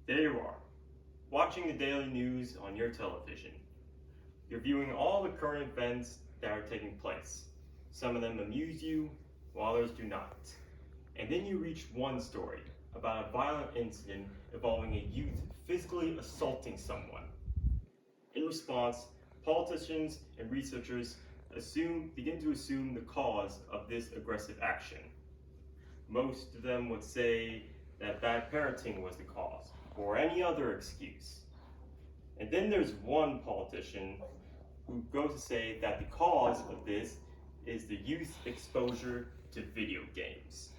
There you are, watching the daily news on your television. You're viewing all the current events that are taking place. Some of them amuse you, while others do not. And then you reach one story about a violent incident involving a youth physically assaulting someone. In response, politicians and researchers begin to assume the cause of this aggressive action. Most of them would say that bad parenting was the cause, or any other excuse. And then there's one politician who goes to say that the cause of this is the youth exposure to video games.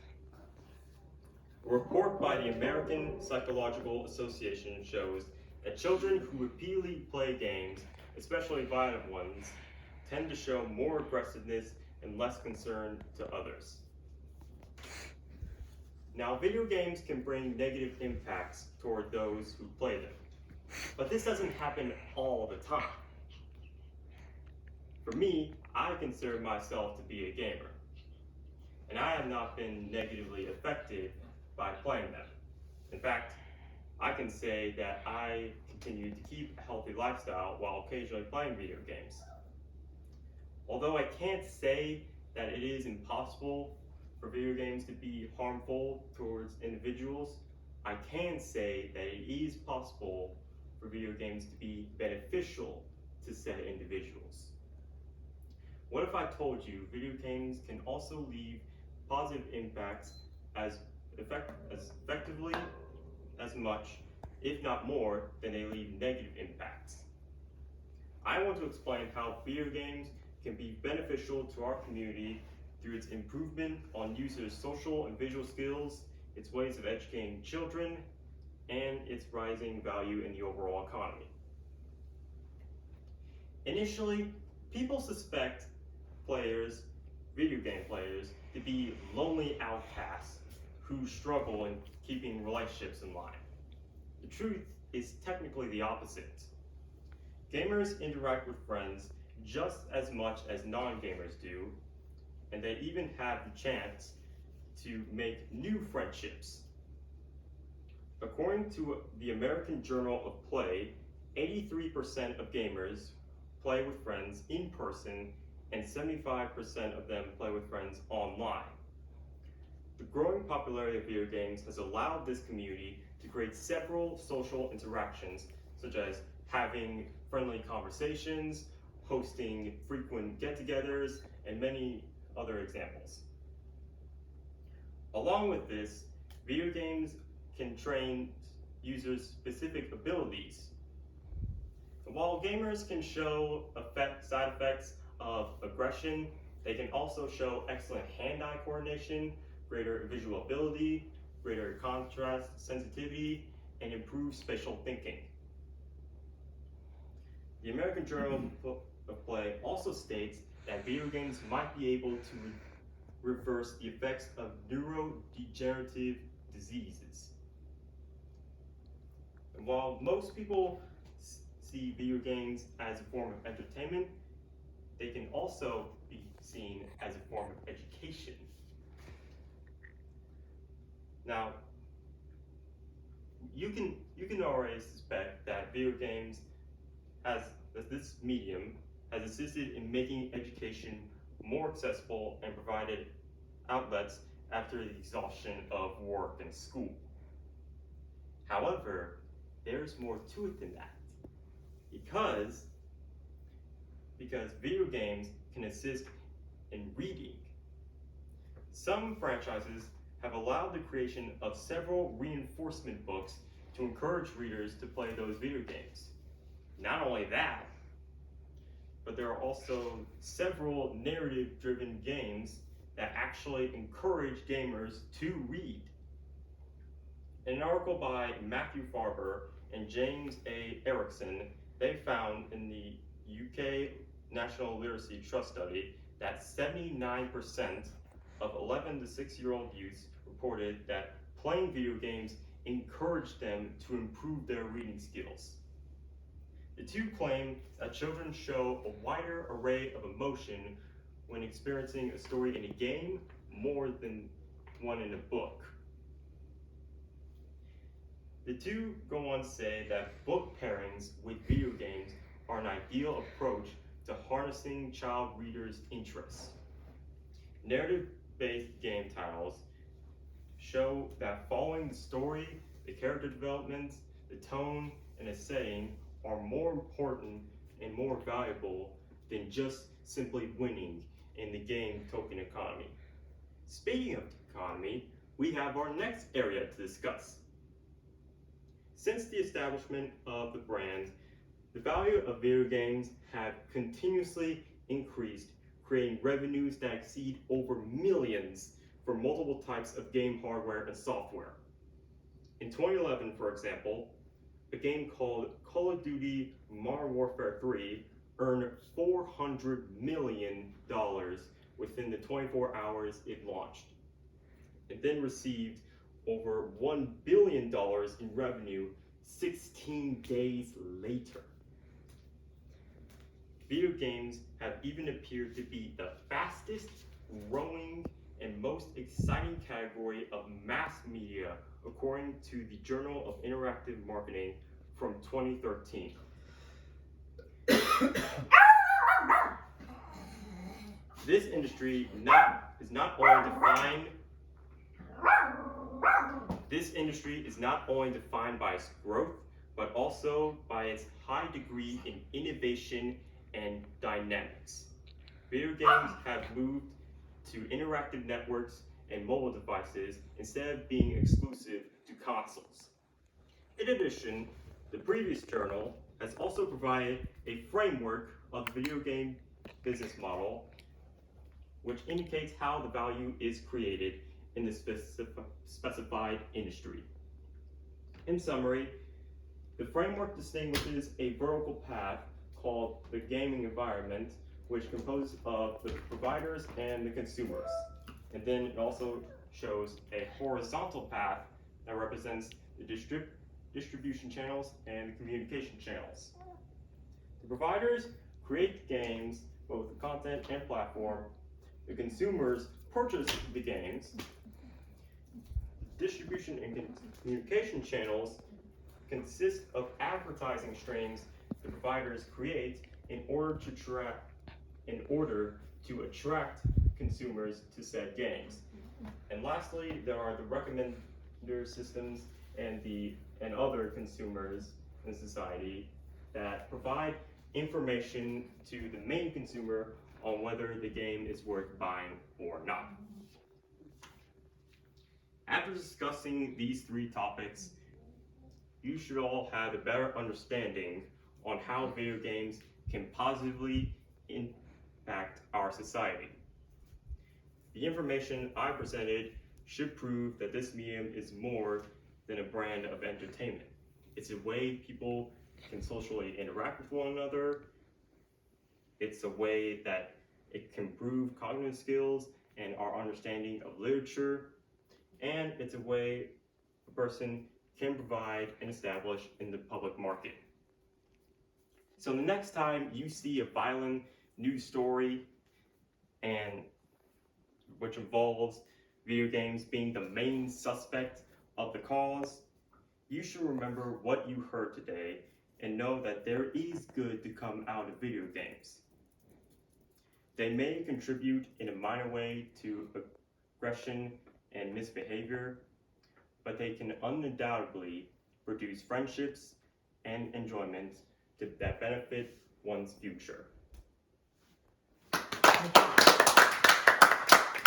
A report by the American Psychological Association shows that children who repeatedly play games, especially violent ones, tend to show more aggressiveness and less concern to others. Now, video games can bring negative impacts toward those who play them, but this doesn't happen all the time. For me, I consider myself to be a gamer, and I have not been negatively affected by playing them. In fact, I can say that I continue to keep a healthy lifestyle while occasionally playing video games. Although I can't say that it is impossible for video games to be harmful towards individuals, I can say that it is possible for video games to be beneficial to said individuals. What if I told you video games can also leave positive impacts as effectively as much, if not more, than they leave negative impacts? I want to explain how video games can be beneficial to our community through its improvement on users' social and visual skills, its ways of educating children, and its rising value in the overall economy. Initially, people suspect video game players, to be lonely outcasts who struggle in keeping relationships in line. The truth is technically the opposite. Gamers interact with friends just as much as non-gamers do, and they even have the chance to make new friendships. According to the American Journal of Play, 83% of gamers play with friends in person, and 75% of them play with friends online. The growing popularity of video games has allowed this community to create several social interactions, such as having friendly conversations, hosting frequent get-togethers, and many other examples. Along with this, video games can train users' specific abilities. While gamers can show side effects of aggression, they can also show excellent hand-eye coordination, greater visual ability, greater contrast sensitivity, and improved spatial thinking. The American Journal of Play also states that video games might be able to reverse the effects of neurodegenerative diseases. And while most people see video games as a form of entertainment, they can also be seen as a form of education. Now, you can already suspect that video games this medium has assisted in making education more accessible and provided outlets after the exhaustion of work and school. However, there's more to it than that, because video games can assist in reading. Some franchises have allowed the creation of several reinforcement books to encourage readers to play those video games. Not only that, but there are also several narrative-driven games that actually encourage gamers to read. In an article by Matthew Farber and James A. Erickson, they found in the UK National Literacy Trust study that 79% of 11 to 6-year-old youths reported that playing video games encouraged them to improve their reading skills. The two claim that children show a wider array of emotion when experiencing a story in a game more than one in a book. The two go on to say that book pairings with video games are an ideal approach to harnessing child readers' interests. Narrative-based game titles show that following the story, the character development, the tone, and the setting are more important and more valuable than just simply winning in the game token economy. Speaking of economy, we have our next area to discuss. Since the establishment of the brand, the value of video games have continuously increased, creating revenues that exceed over millions for multiple types of game hardware and software. In 2011, for example, a game called Call of Duty Modern Warfare 3 earned $400 million within the 24 hours it launched, and then received over $1 billion in revenue 16 days later. Video games have even appeared to be the fastest growing and most exciting category of mass media, according to the Journal of Interactive Marketing from 2013. This industry is not only defined by its growth, but also by its high degree in innovation and dynamics. Video games have moved to interactive networks and mobile devices instead of being exclusive to consoles. In addition, the previous journal has also provided a framework of the video game business model, which indicates how the value is created in the specified industry. In summary, the framework distinguishes a vertical path called the gaming environment, which composes of the providers and the consumers. And then it also shows a horizontal path that represents the distribution channels and the communication channels. The providers create the games, both the content and platform. The consumers purchase the games. Distribution and communication channels consist of advertising streams the providers create in order to attract consumers to said games. And lastly, there are the recommender systems and other consumers in society that provide information to the main consumer on whether the game is worth buying or not. After discussing these three topics, you should all have a better understanding on how video games can positively impact our society. The information I presented should prove that this medium is more than a brand of entertainment. It's a way people can socially interact with one another. It's a way that it can improve cognitive skills and our understanding of literature. And it's a way a person can provide and establish in the public market. So the next time you see a violent news story and which involves video games being the main suspect of the cause, you should remember what you heard today and know that there is good to come out of video games. They may contribute in a minor way to aggression and misbehavior, but they can undoubtedly produce friendships and enjoyment that benefit one's future.